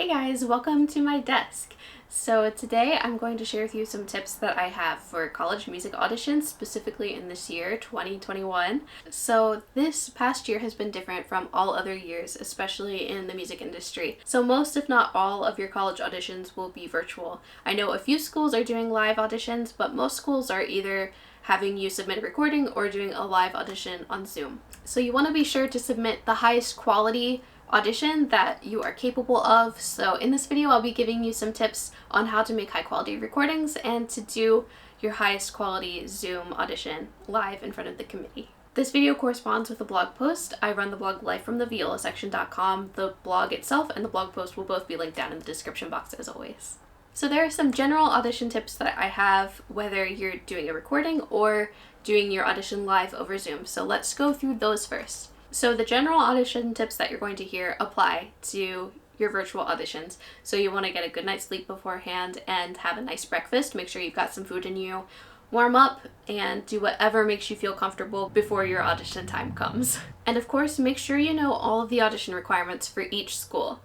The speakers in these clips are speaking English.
Hey guys, welcome to my desk. So today I'm going to share with you some tips that I have for college music auditions, specifically in this year, 2021. So this past year has been different from all other years, especially in the music industry. So most, if not all, of your college auditions will be virtual. I know a few schools are doing live auditions, but most schools are either having you submit a recording or doing a live audition on Zoom. So you want to be sure to submit the highest quality audition that you are capable of. So in this video I'll be giving you some tips on how to make high quality recordings and to do your highest quality Zoom audition live in front of the committee. This video corresponds with a blog post. I run the blog livefromtheviolasection.com. The blog itself and the blog post will both be linked down in the description box as always. So there are some general audition tips that I have whether you're doing a recording or doing your audition live over Zoom. So let's go through those first. So the general audition tips that you're going to hear apply to your virtual auditions. So you want to get a good night's sleep beforehand and have a nice breakfast. Make sure you've got some food in you. Warm up and do whatever makes you feel comfortable before your audition time comes. And of course, make sure you know all of the audition requirements for each school.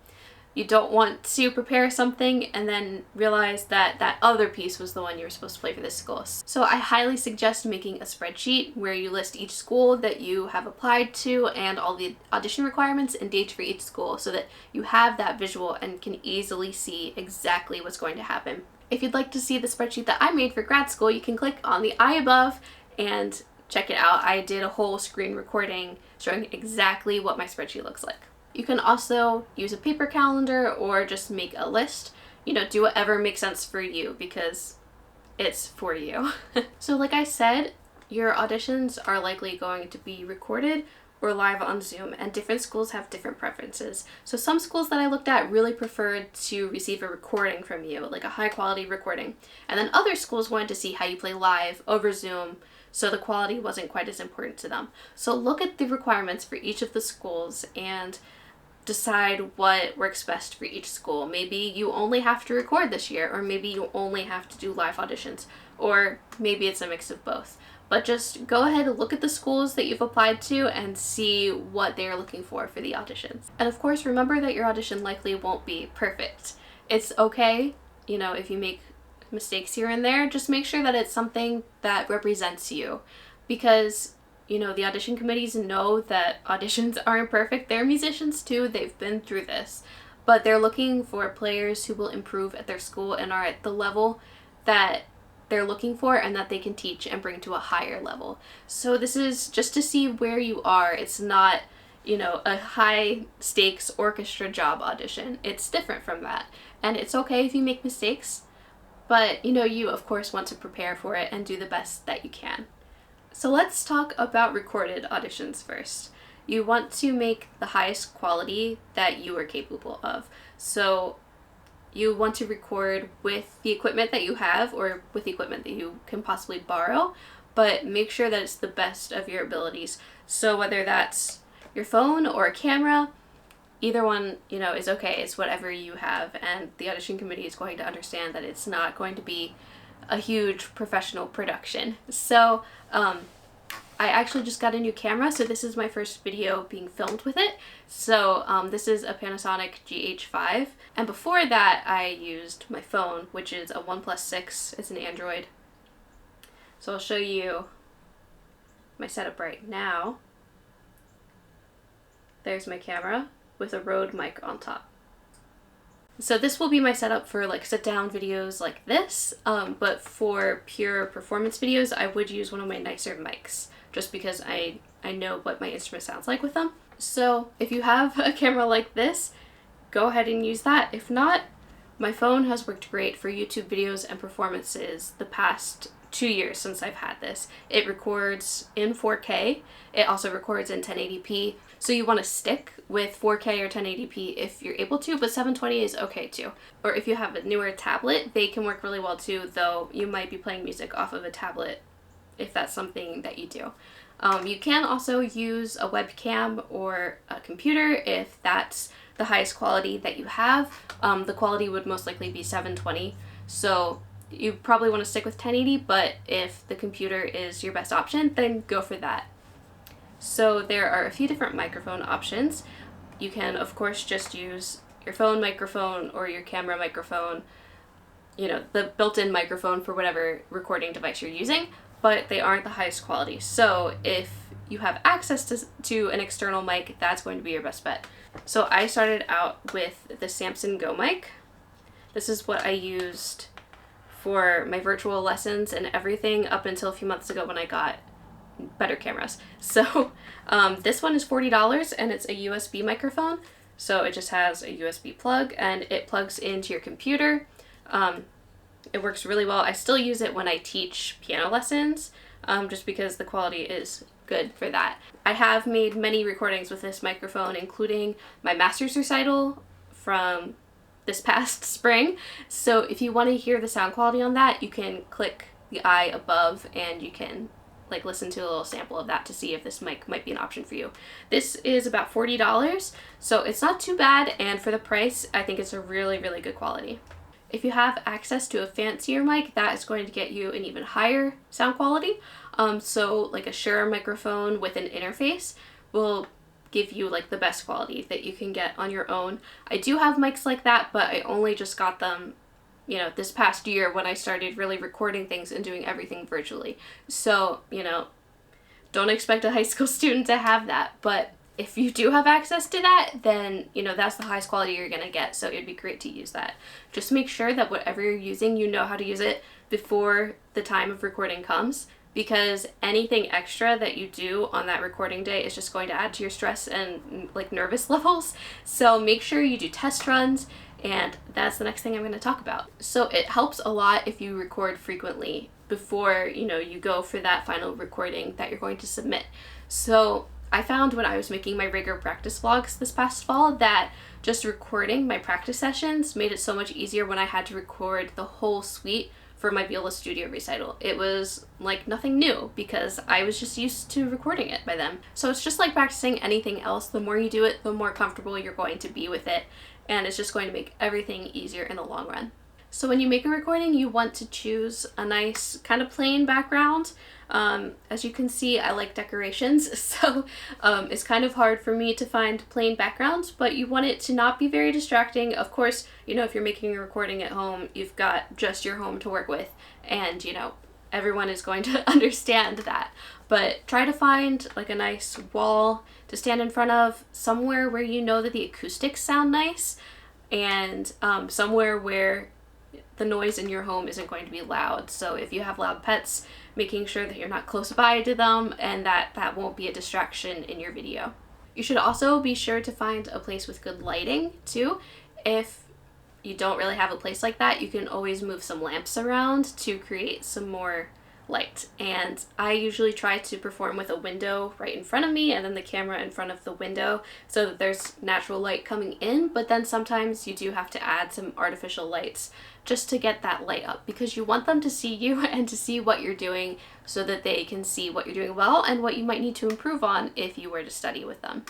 You don't want to prepare something and then realize that that other piece was the one you were supposed to play for this school. So I highly suggest making a spreadsheet where you list each school that you have applied to and all the audition requirements and dates for each school so that you have that visual and can easily see exactly what's going to happen. If you'd like to see the spreadsheet that I made for grad school, you can click on the eye above and check it out. I did a whole screen recording showing exactly what my spreadsheet looks like. You can also use a paper calendar or just make a list. Do whatever makes sense for you because it's for you. So like I said, your auditions are likely going to be recorded or live on Zoom, and different schools have different preferences. So some schools that I looked at really preferred to receive a recording from you, like a high quality recording. And then other schools wanted to see how you play live over Zoom, so the quality wasn't quite as important to them. So look at the requirements for each of the schools and decide what works best for each school. Maybe you only have to record this year, or maybe you only have to do live auditions, or maybe it's a mix of both. But just go ahead and look at the schools that you've applied to and see what they're looking for the auditions. And of course, remember that your audition likely won't be perfect. It's okay, if you make mistakes here and there, just make sure that it's something that represents you, because the audition committees know that auditions aren't perfect. They're musicians too, they've been through this, but they're looking for players who will improve at their school and are at the level that they're looking for and that they can teach and bring to a higher level. So this is just to see where you are. It's not, a high stakes orchestra job audition. It's different from that. And it's okay if you make mistakes, but you of course want to prepare for it and do the best that you can. So let's talk about recorded auditions first. You want to make the highest quality that you are capable of. So you want to record with the equipment that you have or with the equipment that you can possibly borrow, but make sure that it's the best of your abilities. So whether that's your phone or a camera, either one, is okay. It's whatever you have, and the audition committee is going to understand that it's not going to be a huge professional production. So I actually just got a new camera, so this is my first video being filmed with it. So this is a Panasonic GH5, and before that I used my phone, which is a OnePlus 6. It's an Android. So I'll show you my setup right now. There's my camera with a Rode mic on top. So this will be my setup for sit down videos like this, but for pure performance videos I would use one of my nicer mics, just because I know what my instrument sounds like with them. So if you have a camera like this, go ahead and use that. If not, my phone has worked great for YouTube videos and performances the past 2 years since I've had this. It records in 4K. It also records in 1080p. So you want to stick with 4K or 1080p if you're able to, but 720 is okay too. Or if you have a newer tablet, they can work really well too, though you might be playing music off of a tablet if that's something that you do. You can also use a webcam or a computer if that's the highest quality that you have. The quality would most likely be 720. So you probably want to stick with 1080, but if the computer is your best option, then go for that. So there are a few different microphone options. You can, of course, just use your phone microphone or your camera microphone, you know, the built-in microphone for whatever recording device you're using, but they aren't the highest quality. So if you have access to an external mic, that's going to be your best bet. So I started out with the Samson Go mic. This is what I used for my virtual lessons and everything up until a few months ago when I got better cameras. So this one is $40 and it's a USB microphone. So it just has a USB plug and it plugs into your computer. It works really well. I still use it when I teach piano lessons, just because the quality is good for that. I have made many recordings with this microphone, including my master's recital from this past spring. So if you want to hear the sound quality on that, you can click the eye above and you can like listen to a little sample of that to see if this mic might be an option for you. This is about $40, so it's not too bad, and for the price, I think it's a really, really good quality. If you have access to a fancier mic, that is going to get you an even higher sound quality. So like a Shure microphone with an interface will give you like the best quality that you can get on your own. I do have mics like that, but I only just got them, you know, this past year when I started really recording things and doing everything virtually. So, you know, don't expect a high school student to have that, but if you do have access to that, then, you know, that's the highest quality you're gonna get, so it'd be great to use that. Just make sure that whatever you're using, you know how to use it before the time of recording comes, because anything extra that you do on that recording day is just going to add to your stress and like nervous levels. So make sure you do test runs, and that's the next thing I'm going to talk about. So it helps a lot if you record frequently before, you know, you go for that final recording that you're going to submit. So I found when I was making my rigor practice vlogs this past fall that just recording my practice sessions made it so much easier when I had to record the whole suite for my Viola studio recital. It was like nothing new because I was just used to recording it by then. So it's just like practicing anything else. The more you do it, the more comfortable you're going to be with it, and it's just going to make everything easier in the long run. So when you make a recording, you want to choose a nice kind of plain background. As you can see, I like decorations, so it's kind of hard for me to find plain backgrounds, but you want it to not be very distracting. Of course, you know, if you're making a recording at home, you've got just your home to work with, and, you know, everyone is going to understand that. But try to find like a nice wall to stand in front of, somewhere where you know that the acoustics sound nice, and somewhere where the noise in your home isn't going to be loud. So if you have loud pets, making sure that you're not close by to them and that won't be a distraction in your video. You should also be sure to find a place with good lighting too. If you don't really have a place like that, you can always move some lamps around to create some more light. And I usually try to perform with a window right in front of me and then the camera in front of the window so that there's natural light coming in, but then sometimes you do have to add some artificial lights just to get that light up, because you want them to see you and to see what you're doing so that they can see what you're doing well and what you might need to improve on if you were to study with them.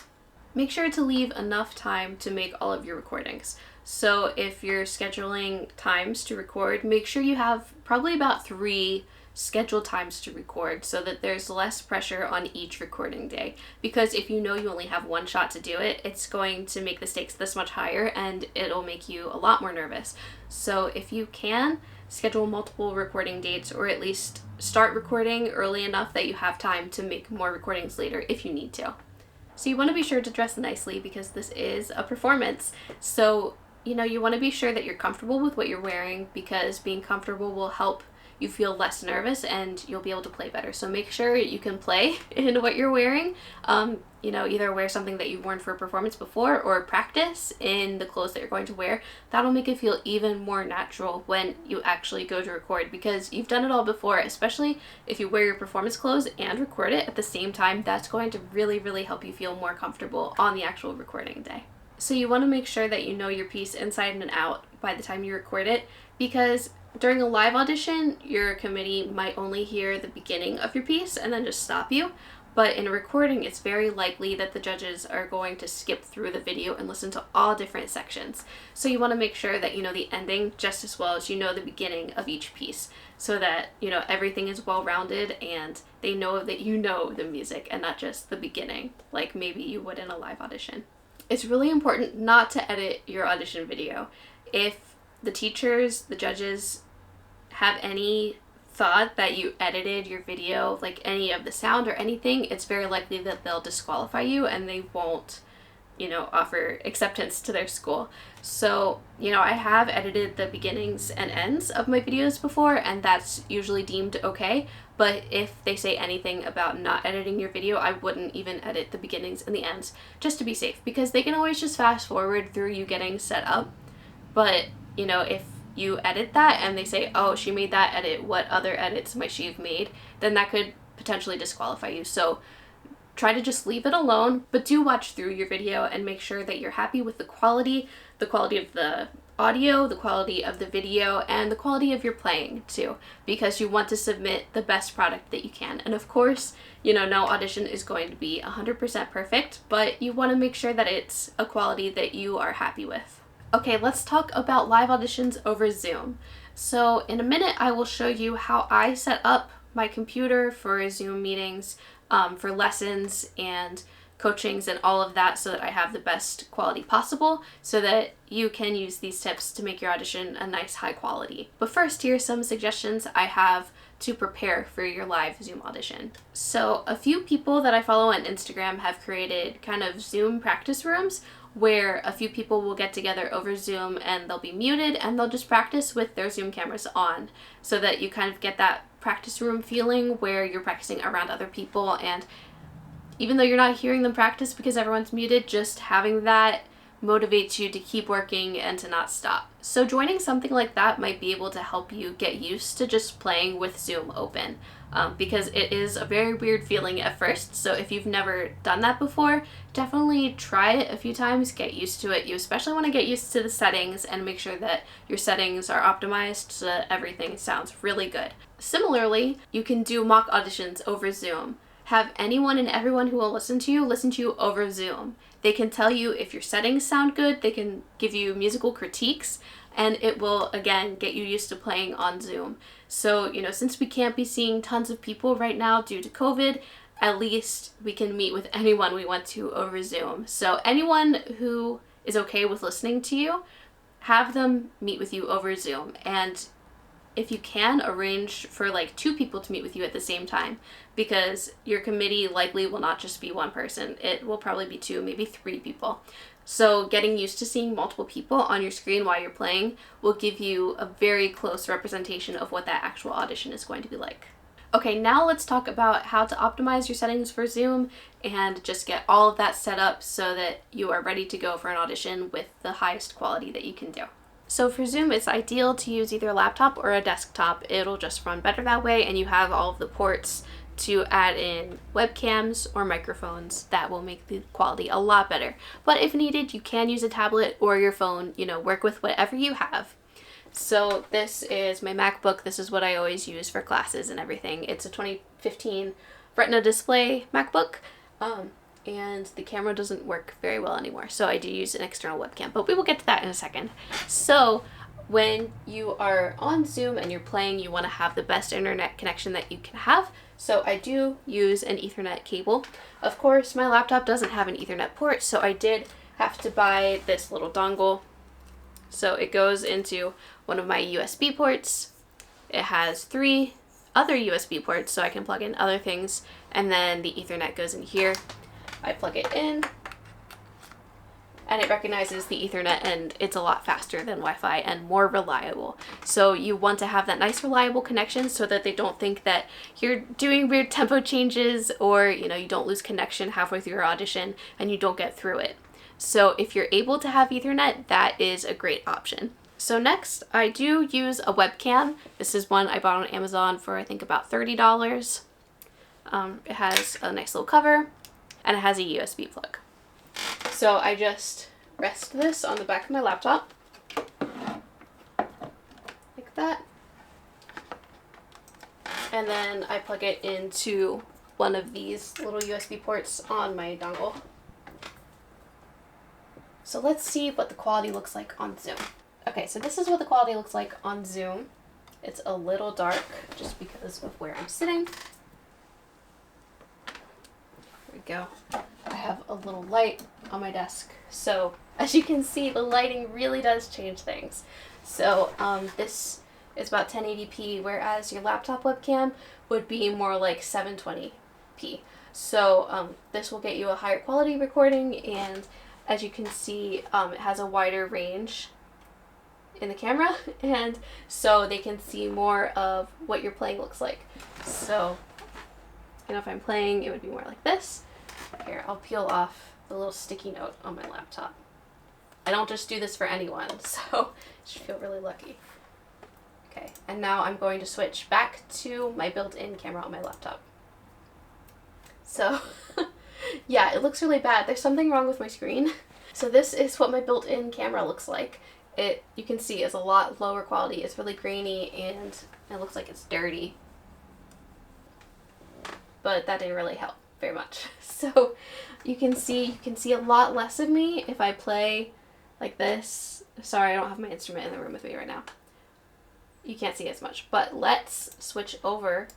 Make sure to leave enough time to make all of your recordings. So if you're scheduling times to record, make sure you have probably about 3 scheduled times to record so that there's less pressure on each recording day. Because if you know you only have 1 shot to do it, it's going to make the stakes this much higher and it'll make you a lot more nervous. So if you can, schedule multiple recording dates, or at least start recording early enough that you have time to make more recordings later if you need to. So you want to be sure to dress nicely because this is a performance. So, you know, you want to be sure that you're comfortable with what you're wearing, because being comfortable will help you feel less nervous and you'll be able to play better. So make sure you can play in what you're wearing. You know, either wear something that you've worn for a performance before or practice in the clothes that you're going to wear. That'll make it feel even more natural when you actually go to record, because you've done it all before, especially if you wear your performance clothes and record it at the same time. That's going to really, really help you feel more comfortable on the actual recording day. So you want to make sure that you know your piece inside and out by the time you record it, because during a live audition, your committee might only hear the beginning of your piece and then just stop you. But in a recording, it's very likely that the judges are going to skip through the video and listen to all different sections. So you want to make sure that you know the ending just as well as you know the beginning of each piece, so that, you know, everything is well-rounded and they know that you know the music and not just the beginning, like maybe you would in a live audition. It's really important not to edit your audition video. If the teachers, the judges, have any thought that you edited your video, like any of the sound or anything, it's very likely that they'll disqualify you and they won't, offer acceptance to their school. So, I have edited the beginnings and ends of my videos before, and that's usually deemed okay. But if they say anything about not editing your video, I wouldn't even edit the beginnings and the ends, just to be safe, because they can always just fast forward through you getting set up. But, if you edit that and they say, oh, she made that edit, what other edits might she have made, then that could potentially disqualify you. So try to just leave it alone, but do watch through your video and make sure that you're happy with the quality of the audio, the quality of the video, and the quality of your playing too, because you want to submit the best product that you can. And of course, no audition is going to be 100% perfect, but you want to make sure that it's a quality that you are happy with. Okay, let's talk about live auditions over Zoom. So in a minute, I will show you how I set up my computer for Zoom meetings, for lessons and coachings and all of that, so that I have the best quality possible, so that you can use these tips to make your audition a nice high quality. But first, here are some suggestions I have to prepare for your live Zoom audition. So a few people that I follow on Instagram have created kind of Zoom practice rooms where a few people will get together over Zoom and they'll be muted and they'll just practice with their Zoom cameras on, so that you kind of get that practice room feeling where you're practicing around other people, and even though you're not hearing them practice because everyone's muted, just having that motivates you to keep working and to not stop. So joining something like that might be able to help you get used to just playing with Zoom open, because it is a very weird feeling at first. So if you've never done that before, definitely try it a few times, get used to it. You especially want to get used to the settings and make sure that your settings are optimized so that everything sounds really good. Similarly, you can do mock auditions over Zoom. Have anyone and everyone who will listen to you over Zoom. They can tell you if your settings sound good, they can give you musical critiques, and it will, again, get you used to playing on Zoom. So, since we can't be seeing tons of people right now due to COVID, at least we can meet with anyone we want to over Zoom. So anyone who is okay with listening to you, have them meet with you over Zoom. And if you can, arrange for like 2 people to meet with you at the same time, because your committee likely will not just be 1 person. It will probably be 2, maybe 3 people. So getting used to seeing multiple people on your screen while you're playing will give you a very close representation of what that actual audition is going to be like. Okay, now let's talk about how to optimize your settings for Zoom and just get all of that set up so that you are ready to go for an audition with the highest quality that you can do. So for Zoom, it's ideal to use either a laptop or a desktop. It'll just run better that way, and you have all of the ports to add in webcams or microphones that will make the quality a lot better. But if needed, you can use a tablet or your phone, work with whatever you have. So this is my MacBook. This is what I always use for classes and everything. It's a 2015 Retina display MacBook. And the camera doesn't work very well anymore, so I do use an external webcam, but we will get to that in a second. So when you are on Zoom and you're playing, you want to have the best internet connection that you can have. So I do use an Ethernet cable. Of course, my laptop doesn't have an Ethernet port, so I did have to buy this little dongle. So it goes into one of my USB ports. It has 3 other USB ports, so I can plug in other things, and then the Ethernet goes in here. I plug it in, and it recognizes the Ethernet, and it's a lot faster than Wi-Fi and more reliable. So you want to have that nice reliable connection so that they don't think that you're doing weird tempo changes, or you don't lose connection halfway through your audition and you don't get through it. So if you're able to have Ethernet, that is a great option. So next, I do use a webcam. This is one I bought on Amazon for I think about $30. It has a nice little cover, and it has a USB plug. So I just rest this on the back of my laptop, like that. And then I plug it into one of these little USB ports on my dongle. So let's see what the quality looks like on Zoom. Okay, so this is what the quality looks like on Zoom. It's a little dark just because of where I'm sitting. There we go. I have a little light on my desk. So as you can see, the lighting really does change things. So this is about 1080p, whereas your laptop webcam would be more like 720p. So this will get you a higher quality recording, and as you can see, it has a wider range in the camera, and so they can see more of what your playing looks like. So, you know, if I'm playing, it would be more like this. Here, I'll peel off the little sticky note on my laptop. I don't just do this for anyone, so you should feel really lucky. Okay, and now I'm going to switch back to my built-in camera on my laptop. So, yeah, it looks really bad. There's something wrong with my screen. So this is what my built-in camera looks like. It, you can see, is a lot lower quality. It's really grainy and it looks like it's dirty. But that didn't really help very much. So you can see a lot less of me if I play like this. Sorry, I don't have my instrument in the room with me right now. You can't see as much, but let's switch over.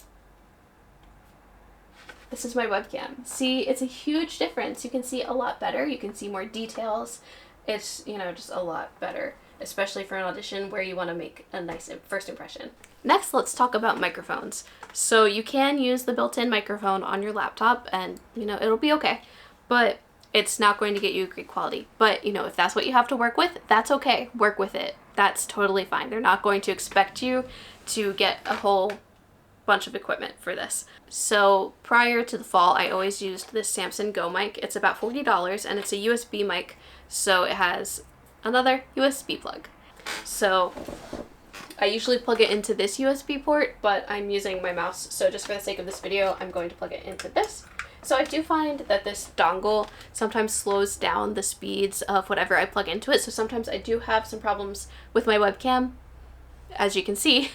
This is my webcam. See, it's a huge difference. You can see a lot better. You can see more details. It's, you know, just a lot better, especially for an audition where you want to make a nice first impression. Next, let's talk about microphones. So you can use the built-in microphone on your laptop and, you know, it'll be okay, but it's not going to get you great quality. But, you know, if that's what you have to work with, that's okay. Work with it. That's totally fine. They're not going to expect you to get a whole bunch of equipment for this. So prior to the fall, I always used this Samson Go mic. It's about $40 and it's a USB mic, so it has another USB plug. So I usually plug it into this USB port, but I'm using my mouse, so just for the sake of this video, I'm going to plug it into this. So I do find that this dongle sometimes slows down the speeds of whatever I plug into it, so sometimes I do have some problems with my webcam, as you can see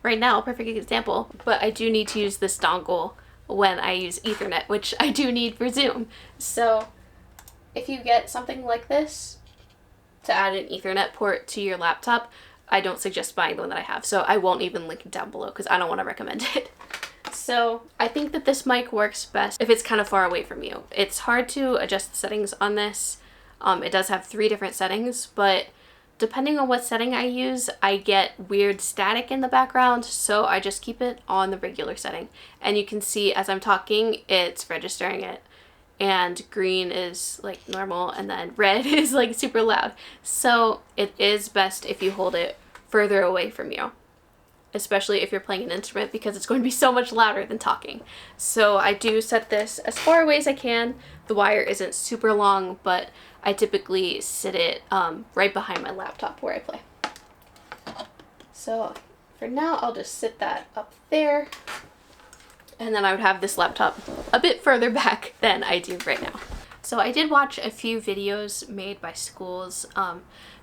right now, perfect example, but I do need to use this dongle when I use Ethernet, which I do need for Zoom. So if you get something like this to add an Ethernet port to your laptop, I don't suggest buying the one that I have, so I won't even link it down below because I don't want to recommend it. So I think that this mic works best if it's kind of far away from you. It's hard to adjust the settings on this. It does have 3 different settings, but depending on what setting I use, I get weird static in the background, so I just keep it on the regular setting. And you can see as I'm talking, it's registering it. And green is like normal, and then red is like super loud. So it is best if you hold it further away from you, especially if you're playing an instrument, because it's going to be so much louder than talking. So I do set this as far away as I can. The wire isn't super long, but I typically sit it right behind my laptop where I play. So for now, I'll just sit that up there. And then I would have this laptop a bit further back than I do right now. So I did watch a few videos made by schools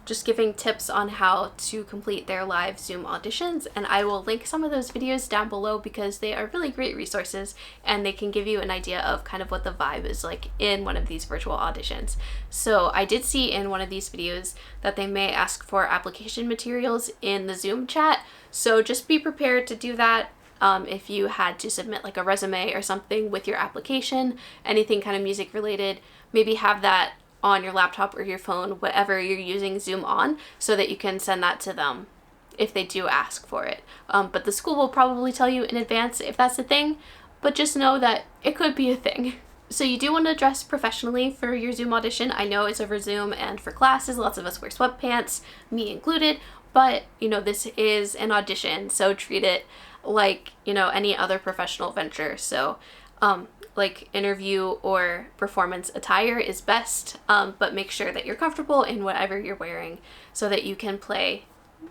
just giving tips on how to complete their live Zoom auditions, and I will link some of those videos down below because they are really great resources and they can give you an idea of kind of what the vibe is like in one of these virtual auditions. So I did see in one of these videos that they may ask for application materials in the Zoom chat, so just be prepared to do that. If you had to submit like a resume or something with your application, anything kind of music related, maybe have that on your laptop or your phone, whatever you're using Zoom on, so that you can send that to them if they do ask for it. But the school will probably tell you in advance if that's a thing, but just know that it could be a thing. So you do want to dress professionally for your Zoom audition. I know it's over Zoom, and for classes, lots of us wear sweatpants, me included, but you know, this is an audition, so treat it like, you know, any other professional venture. So like interview or performance attire is best, but make sure that you're comfortable in whatever you're wearing so that you can play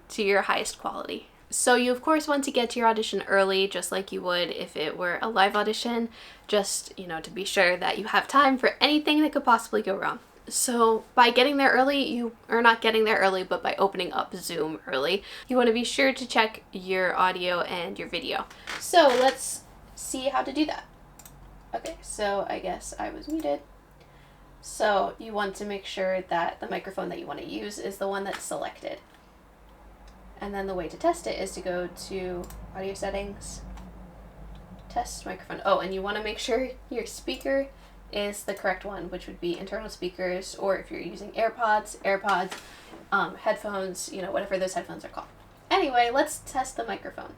to your highest quality. So you of course want to get to your audition early, just like you would if it were a live audition, just, you know, to be sure that you have time for anything that could possibly go wrong. So by getting there early, you are not getting there early, but by opening up Zoom early, you want to be sure to check your audio and your video. So let's see how to do that. Okay, so I guess I was muted. So you want to make sure that the microphone that you want to use is the one that's selected. And then the way to test it is to go to audio settings, test microphone. Oh, and you want to make sure your speaker is the correct one, which would be internal speakers, or if you're using AirPods, headphones, whatever those headphones are called. Anyway, let's test the microphone.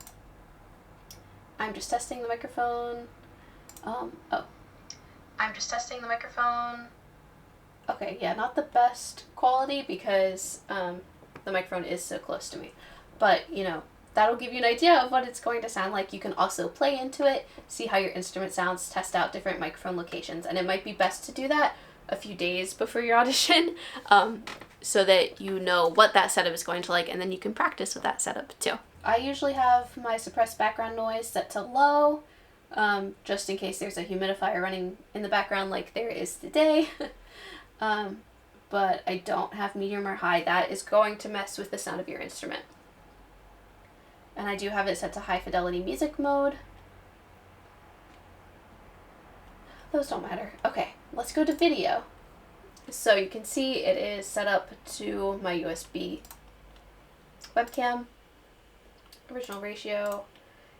I'm just testing the microphone. I'm just testing the microphone. Okay, yeah, not the best quality because the microphone is so close to me. But, that'll give you an idea of what it's going to sound like. You can also play into it, see how your instrument sounds, test out different microphone locations. And it might be best to do that a few days before your audition so that you know what that setup is going to like, and then you can practice with that setup too. I usually have my suppressed background noise set to low, just in case there's a humidifier running in the background like there is today. But I don't have medium or high. That is going to mess with the sound of your instrument. And I do have it set to high fidelity music mode. Those don't matter. Okay, let's go to video. So you can see it is set up to my USB webcam, original ratio,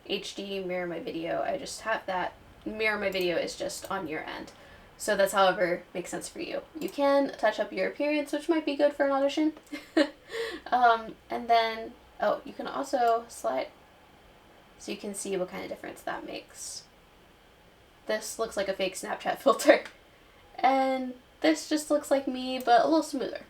HD, mirror my video. I just have that. Mirror my video is just on your end. So that's however makes sense for you. You can touch up your appearance, which might be good for an audition. And then, you can also slide so you can see what kind of difference that makes. This looks like a fake Snapchat filter. And this just looks like me, but a little smoother.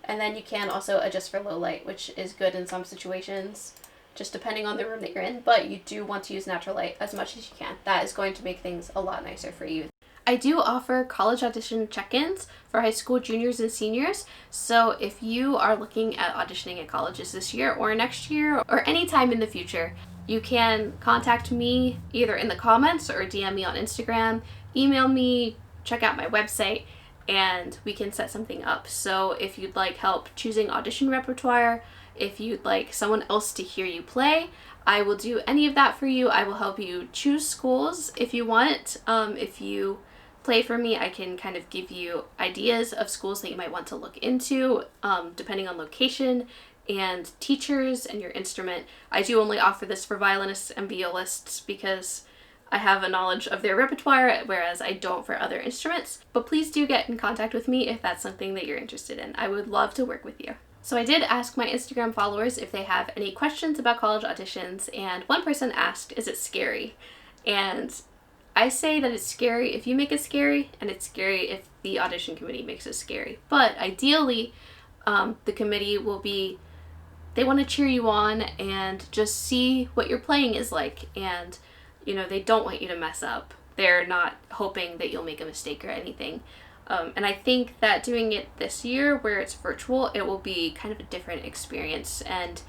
And then you can also adjust for low light, which is good in some situations, just depending on the room that you're in, but you do want to use natural light as much as you can. That is going to make things a lot nicer for you. I do offer college audition check-ins for high school juniors and seniors, so if you are looking at auditioning at colleges this year or next year or any time in the future, you can contact me either in the comments or DM me on Instagram, email me, check out my website, and we can set something up. So if you'd like help choosing audition repertoire, if you'd like someone else to hear you play, I will do any of that for you. I will help you choose schools if you want. If you play for me, I can kind of give you ideas of schools that you might want to look into, depending on location and teachers and your instrument. I do only offer this for violinists and violists because I have a knowledge of their repertoire, whereas I don't for other instruments. But please do get in contact with me if that's something that you're interested in. I would love to work with you. So I did ask my Instagram followers if they have any questions about college auditions, and one person asked, is it scary? And I say that it's scary if you make it scary, and it's scary if the audition committee makes it scary. But ideally, the committee will be, they want to cheer you on and just see what your playing is like, and they don't want you to mess up. They're not hoping that you'll make a mistake or anything. And I think that doing it this year where it's virtual, it will be kind of a different experience, and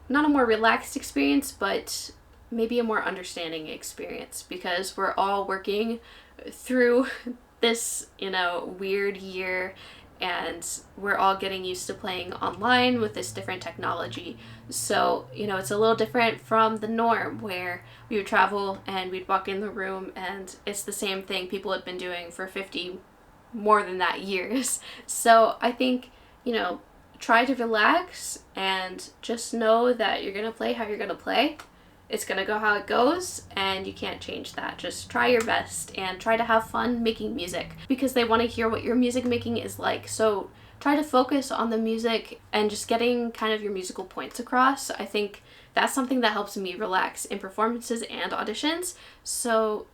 not a more relaxed experience, but maybe a more understanding experience, because we're all working through this, weird year, and we're all getting used to playing online with this different technology. So, it's a little different from the norm where we would travel and we'd walk in the room and it's the same thing people had been doing for 50 more than that years. So I think, try to relax and just know that you're going to play how you're going to play. It's going to go how it goes, and you can't change that. Just try your best and try to have fun making music, because they want to hear what your music making is like. So try to focus on the music and just getting kind of your musical points across. I think that's something that helps me relax in performances and auditions. So,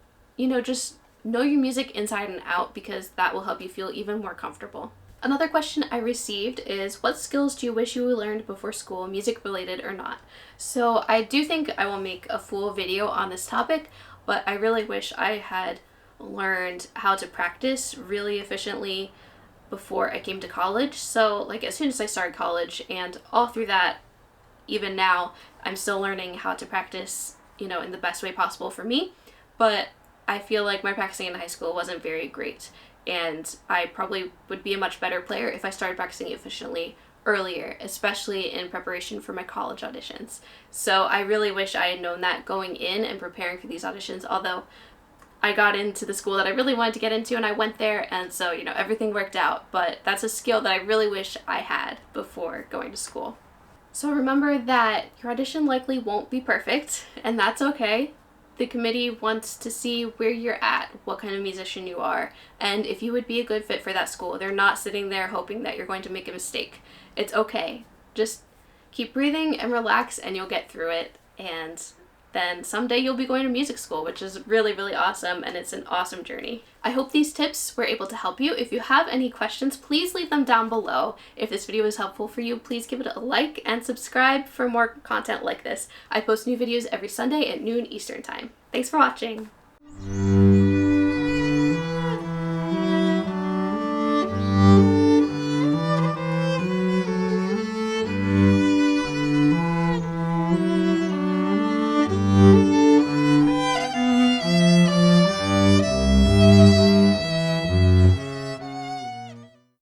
just know your music inside and out, because that will help you feel even more comfortable. Another question I received is, what skills do you wish you learned before school, music related or not? So I do think I will make a full video on this topic, but I really wish I had learned how to practice really efficiently before I came to college. So as soon as I started college, and all through that, even now, I'm still learning how to practice, in the best way possible for me. But I feel like my practicing in high school wasn't very great, and I probably would be a much better player if I started practicing efficiently earlier, especially in preparation for my college auditions. So I really wish I had known that going in and preparing for these auditions, although I got into the school that I really wanted to get into and I went there, and so everything worked out. But that's a skill that I really wish I had before going to school. So remember that your audition likely won't be perfect, and that's okay. The committee wants to see where you're at, what kind of musician you are, and if you would be a good fit for that school. They're not sitting there hoping that you're going to make a mistake. It's okay. Just keep breathing and relax and you'll get through it. And then someday you'll be going to music school, which is really, really awesome, and it's an awesome journey. I hope these tips were able to help you. If you have any questions, please leave them down below. If this video was helpful for you, please give it a like and subscribe for more content like this. I post new videos every Sunday at noon Eastern Time. Thanks for watching!